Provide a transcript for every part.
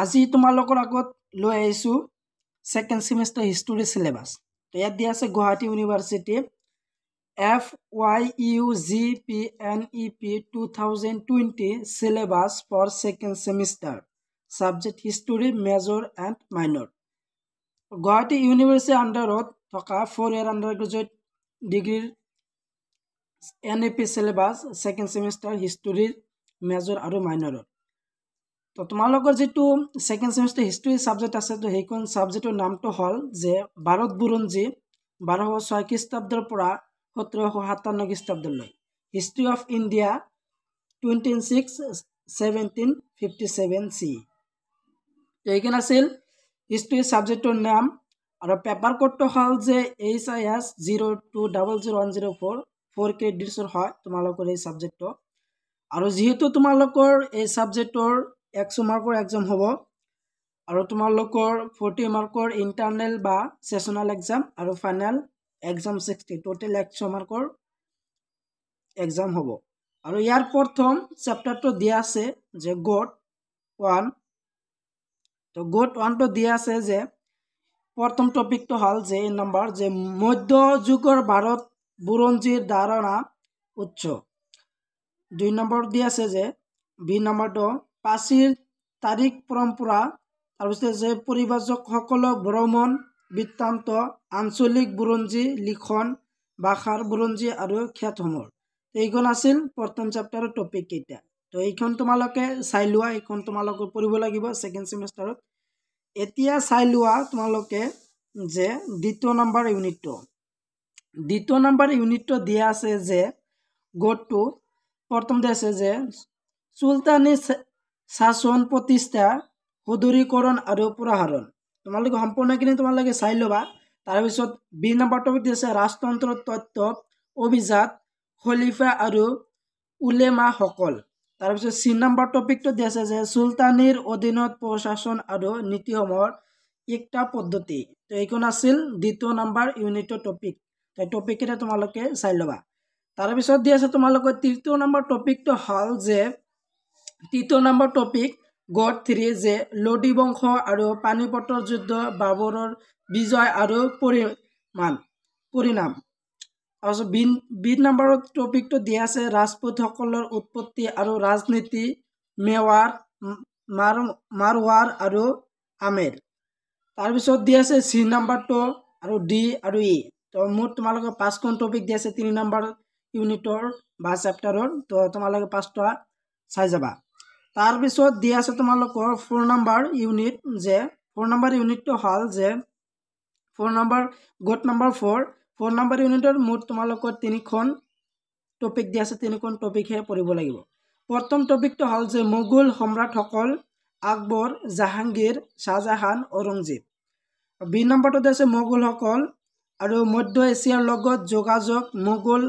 আজি তোমালোকৰ আগত লৈ আহিছোঁ সেকেন্ড সেমিস্টাৰ হিষ্টৰী সিলেবাস। তো ইয়াত দিয়া আছে Guwahati university FYUGPNEP 2020 syllabus for second semester subject history major and minor। Guwahati university আণ্ডাৰত থকা 4 year undergraduate ডিগ্ৰীৰ NEP syllabus second semester history major আৰু minor। তো তোমালোকৰ যেটো সেকেন্ড সেমিস্টাৰ হিস্ট্ৰি সাবজেক্ট আছে তো সেইখন সাবজেক্টৰ নামটো হল যে ভাৰত বুৰঞ্জী 1206 খ্ৰীষ্টাব্দৰ পৰা 1757 খ্ৰীষ্টাব্দলৈ, হিস্ট্ৰি অফ ইন্ডিয়া 26-1757 CE। তো এইখানে আছিল হিস্ট্ৰি সাবজেক্টৰ নাম আৰু পেপাৰ কোডটো হল যে HIS 0200104 4 ক্ৰেডিটছৰ হয় তোমালোকৰ এই সাবজেক্টটো। আৰু যেহেতু তোমালোকৰ এই সাবজেক্টৰ 100 মাৰ্কৰ এক্সাম হ'ব আৰু তোমালোকৰ 40 মাৰ্কৰ ইন্টাৰনেল বা সেশনাল এক্সাম আৰু ফাইনাল এক্সাম 60 টোটাল 100 মাৰ্কৰ এক্সাম হ'ব। আৰু ইয়াৰ প্ৰথম চেপ্টাৰটো দিয়া আছে যে গোট 1। তো গোট 1 টো দিয়া আছে যে প্ৰথম টপিকটো হল যে নম্বৰ যে মধ্যযুগৰ ভাৰত বুৰঞ্জীৰ ধাৰণা উৎস। 2 নম্বৰ দিয়া আছে যে বি নম্বৰটো প্ৰাচীৰ তাৰিখ পৰম্পৰা, তাৰপিছত যে পৰিব্ৰাজকসকলক ভ্ৰমণ বৃত্তান্ত, আঞ্চলিক বুৰঞ্জী লিখন, ভাষাৰ বুৰঞ্জী আৰু ক্ষেত্ৰসমূহ। এইখন আছিল প্ৰথম চেপ্টাৰৰ টপিক কেইটা। তো এইখন তোমালোকে চাই লোৱা, এইখন তোমালোকে পঢ়িব লাগিব সেকেন্ড সেমিস্টাৰত। এতিয়া চাই লোৱা তোমালোকে যে দ্বিতীয় নম্বৰ ইউনিটটো দিয়া আছে যে গোটটো প্ৰথম দিয়া আছে যে চুলতানী শাসন প্ৰতিষ্ঠা, সুদূৰীকৰণ আৰু পুনৰুদ্ধাৰ। তোমালোকে সম্পূৰ্ণখিনি তোমালোকে চাই ল'বা। তাৰপিছত বি নম্বৰ টপিক দিছে ৰাজতন্ত্ৰ তত্ত্ব, অভিজাত, খলিফা আৰু উলেমাসকল। তাৰপিছত চি নম্বৰ টপিকটো দিয়া আছে যে চুলতানীৰ অধীনত প্ৰশাসন আৰু নীতিসমূহৰ একটা পদ্ধতি। তো এইখন আছিল দ্বিতীয় নম্বৰ ইউনিটৰ টপিক। তো টপিককেইটা তোমালোকে চাই ল'বা। তাৰপিছত দিয়া আছে তোমালোকৰ তৃতীয় নম্বৰ টপিকটো হ'ল যে তৃতীয় নম্বৰ টপিক গোট 3 যে লোডি বংশ আৰু পানিপটৰ যুদ্ধ, বাবৰৰ বিজয় আৰু পৰিণাম। তাৰপিছত বি নম্বৰ টপিকটো দিয়া আছে ৰাজপুতসকলৰ উৎপত্তি আৰু ৰাজনীতি, মেৱাৰ, মাৰৱাৰ আৰু আমেৰ। তাৰপিছত দিয়া আছে চি নম্বৰটো আৰু ডি আৰু ই। তো মুঠ তোমালোকে 5খন টপিক দিয়া আছে 3 নম্বৰ ইউনিটৰ বা চেপ্টাৰৰ। তো তোমালোকে 5টা চাই যাবা। তাৰপিছত দিয়া আছে তোমালোকৰ 4 নম্বৰ ইউনিট যে 4 নম্বৰ ইউনিটটো হ'ল যে 4 নম্বৰ গোট নম্বৰ 4 নম্বৰ ইউনিটৰ মুঠ তোমালোকৰ 3খন টপিক দিয়া আছে, 3খন টপিকহে পঢ়িব লাগিব। প্ৰথম টপিকটো হ'ল যে মোগল সম্ৰাটসকল আকবৰ, জাহাংগীৰ, শাহজাহান, ঔৰংজেব। বি নম্বৰটো দিয়া আছে মোগলসকল আৰু মধ্য এছিয়াৰ লগত যোগাযোগ, মোগল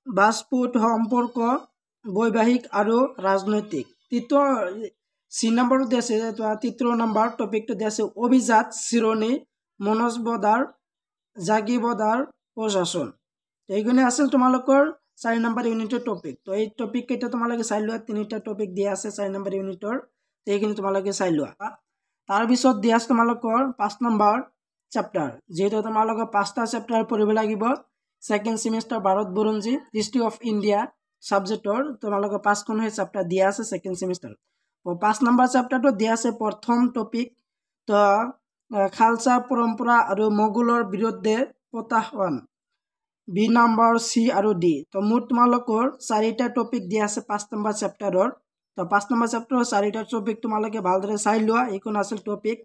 ৰাজপুত সম্পৰ্ক, বৈবাহিক আৰু ৰাজনৈতিক। চি নম্বৰটো দিয়া আছে তৃতীয় নম্বৰ টপিকটো দিয়া আছে অভিজাত শ্ৰেণী, মনজবদাৰ, জাগিবদাৰ প্ৰশাসন। এইগুণে আছিল তোমালোকৰ 4 নম্বৰ ইউনিটৰ টপিক। তো এই টপিক কেইটা তোমালোকে চাই লোৱা, 3টা টপিক দিয়া আছে 4 নম্বৰ ইউনিটৰ। তো এইখিনি তোমালোকে চাই লোৱা। তাৰপিছত দিয়া আছে তোমালোকৰ 5 নম্বৰ চেপ্টাৰ। যেহেতু তোমালোকে 5টা চেপ্টাৰ পঢ়িব লাগিব সেকেন্ড সেমিস্টাৰ ভাৰত বুৰঞ্জী হিস্ট্ৰি অফ ইন্ডিয়া সাবজেক্টৰ তোমালোকে 5খনহে চেপ্টাৰ দিয়া আছে সেকেন্ড সেমিস্টাৰ। তো 5 নম্বৰ চেপ্টাৰটো দিয়া আছে প্ৰথম টপিক তো খালসা পৰম্পৰা আৰু মোগলৰ বিৰুদ্ধে প্ৰত্যাহ্বান। বি নম্বৰ চি আৰু ডি। তো মুঠ তোমালোকৰ 4টা টপিক দিয়া আছে 5 নম্বৰ চেপ্টাৰৰ। তো 5 নম্বৰ চেপ্টাৰৰ 4টা টপিক তোমালোকে ভালদৰে চাই লোৱা। এইখন আছিল টপিক।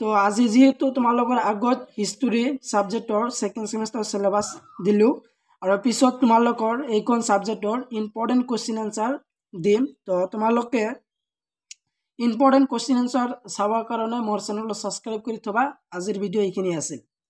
তো আজি যেহেতু তোমালোকৰ আগত হিষ্ট্ৰি সাবজেক্টৰ সেকেন্ড সেমিস্টাৰ সিলেবাস দিলো আৰু পিছত তোমালোকৰ এইখন সাবজেক্টৰ ইম্পৰ্টেন্ট কোৱেশ্চন আনসাৰ দিম। তো তোমালোকে ইম্পৰ্টেন্ট কোৱেশ্চন আনসাৰ চাবৰ কাৰণে মোৰ চেনেলটো সাবস্ক্ৰাইব কৰি থবা। আজিৰ ভিডিঅ' এইখিনি আছিল।